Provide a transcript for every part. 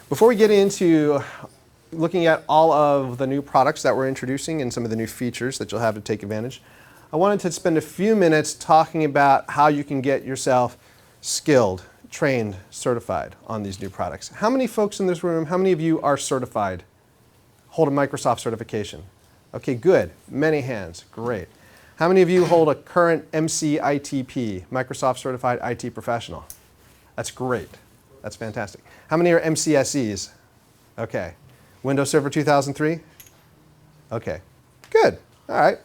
Before we get into looking at all of the new products that we're introducing and some of the new features that you'll have to take advantage, I wanted to spend a few minutes talking about how you can get yourself skilled, trained, certified on these new products. How many folks in this room, how many of you are certified, hold a Microsoft certification? Okay, good. Many hands. Great. How many of you hold a current MCITP, Microsoft Certified IT Professional? That's great. That's fantastic. How many are MCSEs? Okay. Windows Server 2003? Okay. Good. All right.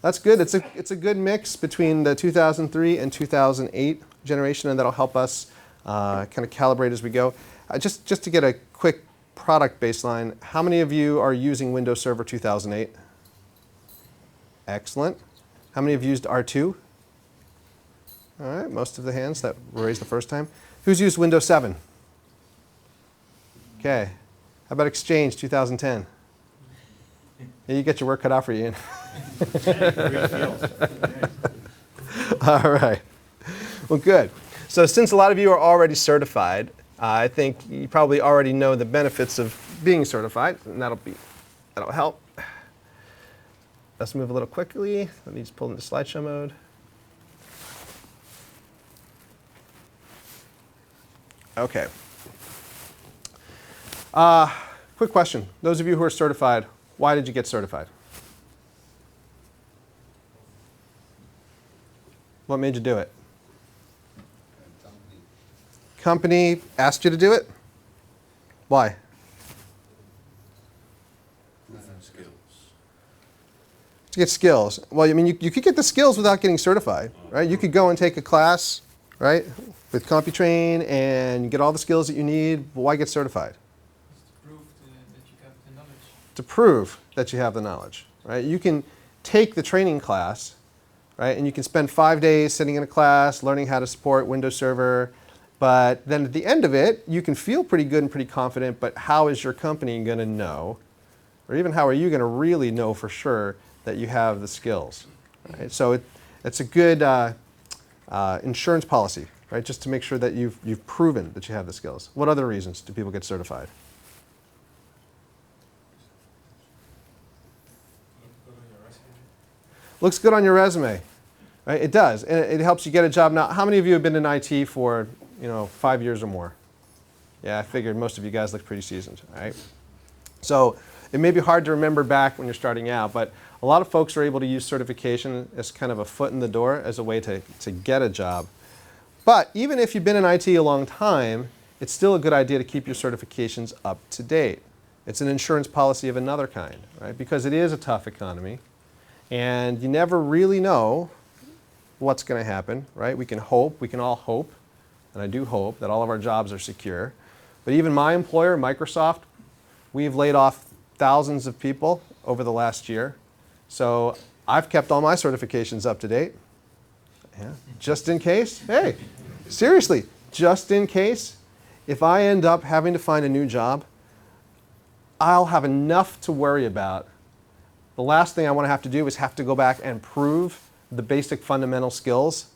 That's good. It's a good mix between the 2003 and 2008 generation, and that'll help us kind of calibrate as we go. Just to get a quick product baseline, how many of you are using Windows Server 2008? Excellent. How many have used R2? All right, most of the hands that were raised the first time. Who's used Windows 7? Okay. How about Exchange 2010? Yeah, you get your work cut out for you, Ian. All right. Well, good. So since a lot of you are already certified, I think you probably already know the benefits of being certified, and that'll help. Let's move a little quickly. Let me just pull into slideshow mode. Okay. Quick question. Those of you who are certified, why did you get certified? What made you do it? Company asked you to do it? Why? Skills. To get skills. Well, I mean, you could get the skills without getting certified, right? You could go and take a class, right, with CompuTrain and get all the skills that you need. But why get certified? To prove that you have the knowledge, right? You can take the training class, right, and you can spend 5 days sitting in a class learning how to support Windows Server, but then at the end of it, you can feel pretty good and pretty confident, but how is your company going to know, or even how are you going to really know for sure that you have the skills, right? So it's a good insurance policy, right, just to make sure that you've proven that you have the skills. What other reasons do people get certified? Looks good on your resume, right? It does, and it helps you get a job. Now, how many of you have been in IT for, 5 years or more? Yeah, I figured most of you guys look pretty seasoned, right? So it may be hard to remember back when you're starting out, but a lot of folks are able to use certification as kind of a foot in the door as a way to get a job. But even if you've been in IT a long time, it's still a good idea to keep your certifications up to date. It's an insurance policy of another kind, right? Because it is a tough economy. And you never really know what's going to happen, right? We can all hope, and I do hope that all of our jobs are secure. But even my employer, Microsoft, we've laid off thousands of people over the last year. So I've kept all my certifications up to date. Yeah. Just in case. Hey, seriously, just in case, if I end up having to find a new job, I'll have enough to worry about. The last thing I want to have to do is have to go back and prove the basic fundamental skills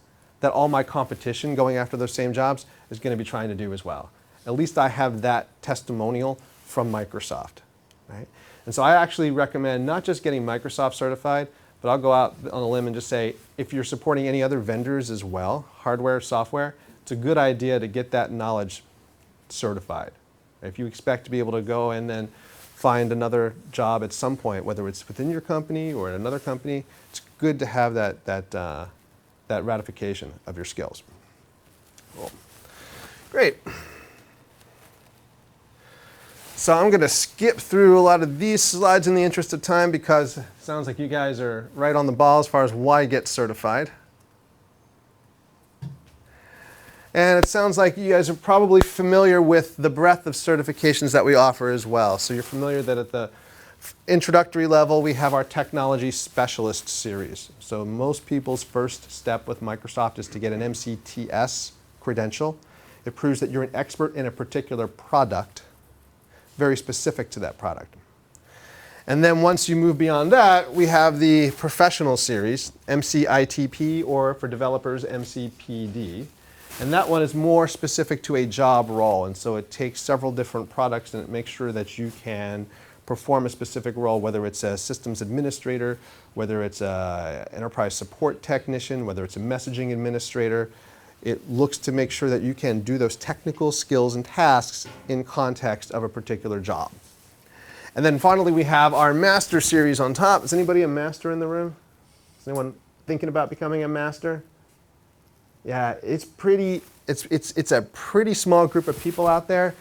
that all my competition going after those same jobs is going to be trying to do as well. At least I have that testimonial from Microsoft, right? And so I actually recommend not just getting Microsoft certified, but I'll go out on a limb and just say, if you're supporting any other vendors as well, hardware, software, it's a good idea to get that knowledge certified. If you expect to be able to go and then find another job at some point, whether it's within your company or at another company, it's good to have that ratification of your skills. Cool. Great. So I'm going to skip through a lot of these slides in the interest of time because it sounds like you guys are right on the ball as far as why get certified. And it sounds like you guys are probably familiar with the breadth of certifications that we offer as well. So you're familiar that at the introductory level, we have our Technology Specialist series. So most people's first step with Microsoft is to get an MCTS credential. It proves that you're an expert in a particular product, very specific to that product. And then once you move beyond that, we have the Professional series, MCITP, or for developers, MCPD. And that one is more specific to a job role. And so it takes several different products and it makes sure that you can perform a specific role, whether it's a systems administrator, whether it's an enterprise support technician, whether it's a messaging administrator. It looks to make sure that you can do those technical skills and tasks in context of a particular job. And then finally, we have our master series on top. Is anybody a master in the room? Is anyone thinking about becoming a master? Yeah, it's a pretty small group of people out there,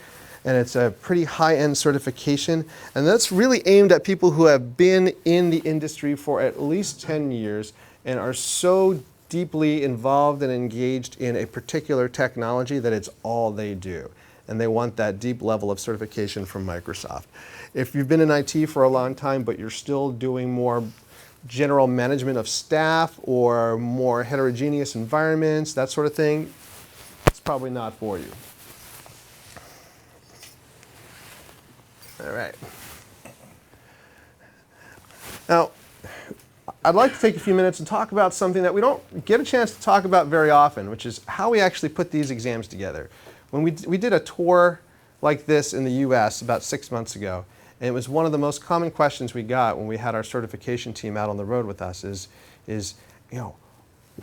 and it's a pretty high-end certification. And that's really aimed at people who have been in the industry for at least 10 years and are so deeply involved and engaged in a particular technology that it's all they do. And they want that deep level of certification from Microsoft. If you've been in IT for a long time, but you're still doing more general management of staff or more heterogeneous environments, that sort of thing, it's probably not for you. All right. Now, I'd like to take a few minutes and talk about something that we don't get a chance to talk about very often, which is how we actually put these exams together. When we did a tour like this in the US about 6 months ago, and it was one of the most common questions we got when we had our certification team out on the road with us is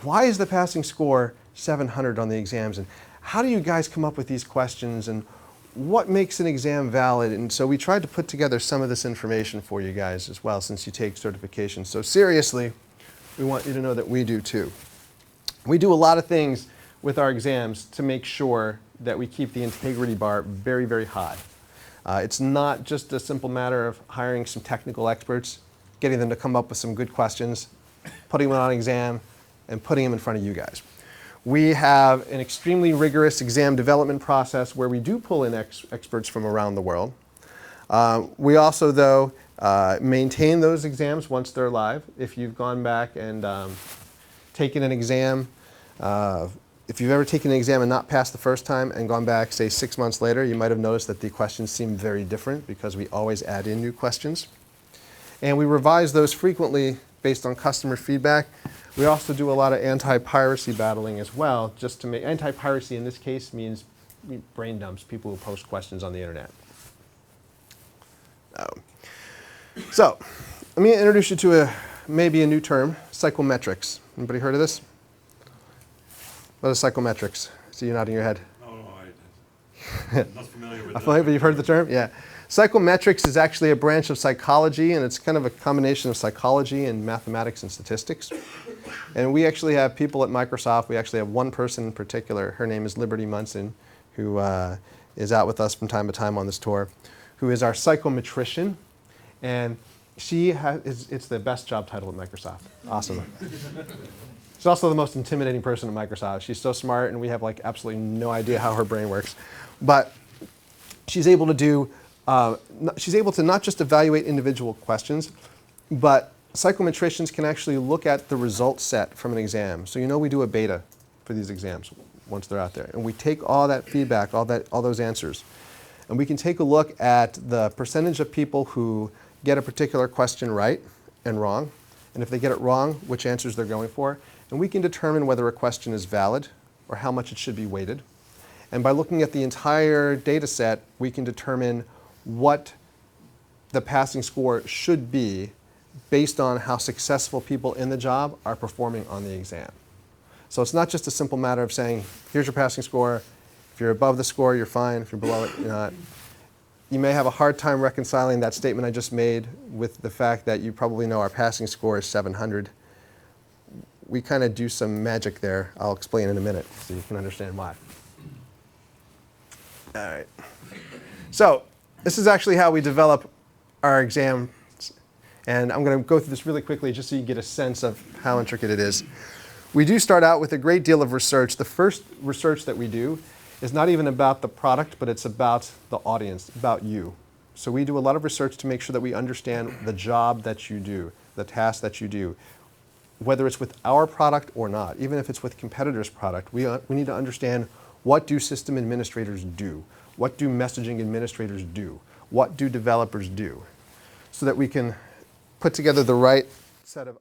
why is the passing score 700 on the exams? And how do you guys come up with these questions? And what makes an exam valid? And so we tried to put together some of this information for you guys as well, since you take certification so seriously. We want you to know that we do too. We do a lot of things with our exams to make sure that we keep the integrity bar very, very high. It's not just a simple matter of hiring some technical experts, getting them to come up with some good questions, putting them on an exam, and putting them in front of you guys. We have an extremely rigorous exam development process where we do pull in experts from around the world. We also, though, maintain those exams once they're live. If you've gone back and taken an exam, if you've ever taken an exam and not passed the first time and gone back, say 6 months later, you might have noticed that the questions seem very different because we always add in new questions. And we revise those frequently based on customer feedback. We also do a lot of anti-piracy battling as well, just to make, anti-piracy in this case means brain dumps, people who post questions on the internet. So, let me introduce you to maybe a new term, psychometrics. Anybody heard of this? What is psychometrics? I see you nodding your head. No, I'm not familiar with that. But you've heard the term? Yeah. Psychometrics is actually a branch of psychology, and it's kind of a combination of psychology and mathematics and statistics. And we actually have people at Microsoft. We actually have one person in particular. Her name is Liberty Munson, who is out with us from time to time on this tour, who is our psychometrician. And it's the best job title at Microsoft. Awesome. She's also the most intimidating person at Microsoft. She's so smart, and we have like absolutely no idea how her brain works. But she's able to do, she's able to not just evaluate individual questions, but psychometricians can actually look at the result set from an exam. So we do a beta for these exams once they're out there. And we take all that feedback, all those answers, and we can take a look at the percentage of people who get a particular question right and wrong, and if they get it wrong, which answers they're going for. And we can determine whether a question is valid or how much it should be weighted. And by looking at the entire data set, we can determine what the passing score should be based on how successful people in the job are performing on the exam. So it's not just a simple matter of saying, here's your passing score. If you're above the score, you're fine. If you're below it, you're not. You may have a hard time reconciling that statement I just made with the fact that you probably know our passing score is 700. We kind of do some magic there. I'll explain in a minute so you can understand why. All right. So this is actually how we develop our exam. And I'm going to go through this really quickly just so you get a sense of how intricate it is. We do start out with a great deal of research. The first research that we do is not even about the product, but it's about the audience, about you. So we do a lot of research to make sure that we understand the job that you do, the task that you do, whether it's with our product or not. Even if it's with competitors' product, we need to understand, what do system administrators do? What do messaging administrators do? What do developers do? So that we can put together the right set of